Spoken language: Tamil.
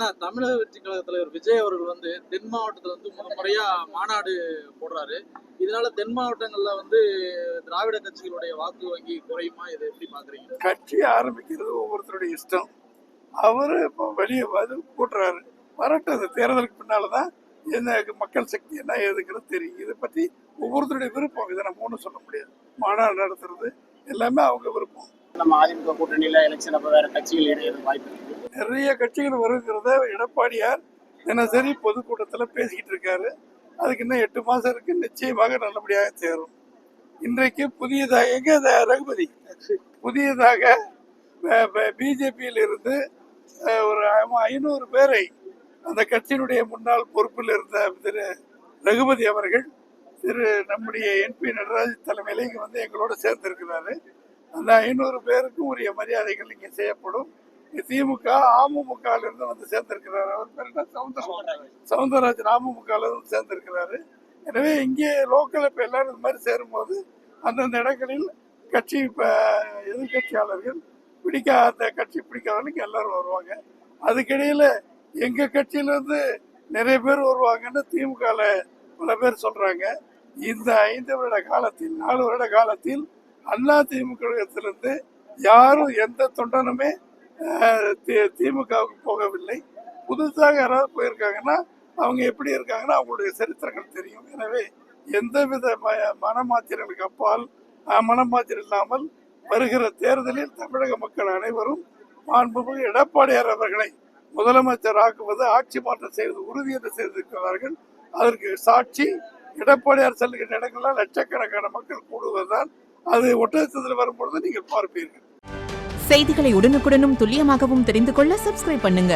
ஆனா தமிழக வெற்றி கழக தலைவர் விஜய் அவர்கள் வந்து தென் மாவட்டத்துல வந்து முறையா மாநாடு போடுறாரு. இதனால தென் மாவட்டங்கள்ல வந்து திராவிட கட்சிகளுடைய வாக்கு வங்கி குறையுமா? இதை எப்படி பாக்குறீங்க? கட்சி ஆரம்பிக்கிறது ஒவ்வொருத்தருடைய இஷ்டம். அவரு இப்போ வெளியே வந்து கூட்டுறாரு, வரட்டும். அந்த தேர்தலுக்கு பின்னால்தான் என்ன மக்கள் சக்தி என்ன ஏதுங்கிறது தெரியும். இதை பத்தி ஒவ்வொருத்தருடைய விருப்பம். இதை நம்ம ஒன்றும் சொல்ல முடியாது. மாநாடு நடத்துறது எல்லாமே அவங்க விருப்பம். நம்ம அதிமுக கூட்டணியில எலெக்ஷன் அப்ப வேற கட்சிகள் இடையே வாய்ப்பு இருக்கு. நிறைய கட்சிகள் வருங்கிறத எடப்பாடியார் தினசரி பொதுக்கூட்டத்தில் பேசிக்கிட்டு இருக்காரு. அதுக்கு இன்னும் 8 மாசம் இருக்கு. நிச்சயமாக நல்லபடியாக சேரும். இன்றைக்கு புதியதாக எங்க ரகுபதி புதியதாக பிஜேபியில் இருந்து ஒரு 500 பேரை அந்த கட்சியினுடைய முன்னாள் பொறுப்பில் இருந்த திரு ரகுபதி அவர்கள் நம்முடைய என்பி நடராஜ் தலைமையில இங்க வந்து எங்களோட சேர்ந்திருக்கிறாரு. அந்த 500 பேருக்கும் உரிய மரியாதைகள் இங்கே செய்யப்படும். திமுக அமமுக இருந்து வந்து சேர்ந்திருக்கிறாரு. அவர் பேர் என்ன? சவுந்தரராஜன் அமமுக இருந்து சேர்ந்திருக்கிறாரு. எனவே இங்கே லோக்கல் இப்ப எல்லாரும் இந்த மாதிரி சேரும்போது அந்தந்த இடங்களில் கட்சி எதிர்கட்சியாளர்கள் பிடிக்காத கட்சி பிடிக்காதவர்களுக்கு எல்லாரும் வருவாங்க. அதுக்கிடையில எங்க கட்சியில இருந்து நிறைய பேர் வருவாங்கன்னு திமுக பல பேர் சொல்றாங்க. இந்த 5 வருட காலத்தில் 4 வருட காலத்தில் அண்ணா திமுகத்திலிருந்து யாரும் எந்த தொண்டனுமே திமுகவுக்கு போகவில்லை. புதுசாக யாராவது போயிருக்காங்கன்னா அவங்க எப்படி இருக்காங்கன்னா அவங்களுடைய சரித்திரங்கள் தெரியும். எனவே எந்தவித மனமாத்திரங்களுக்கு அப்பால் மனமாத்திரம் இல்லாமல் வருகிற தேர்தலில் தமிழக மக்கள் அனைவரும் மாண்புமிகு எடப்பாடியார் அவர்களை முதலமைச்சர் ஆக்குவது, ஆட்சி மாற்றம் செய்வது உறுதி என்று செய்திருக்கிறார்கள். அதற்கு சாட்சி எடப்பாடியார் செல்கின்ற இடங்கள்லாம் லட்சக்கணக்கான மக்கள் கூடுவதுதான். அது ஒட்டத்தில் வரும்பொழுது நீங்கள் பார்ப்பீர்கள். செய்திகளை உடனுக்குடனும் துல்லியமாகவும் தெரிந்து கொள்ள சப்ஸ்கிரைப் பண்ணுங்க.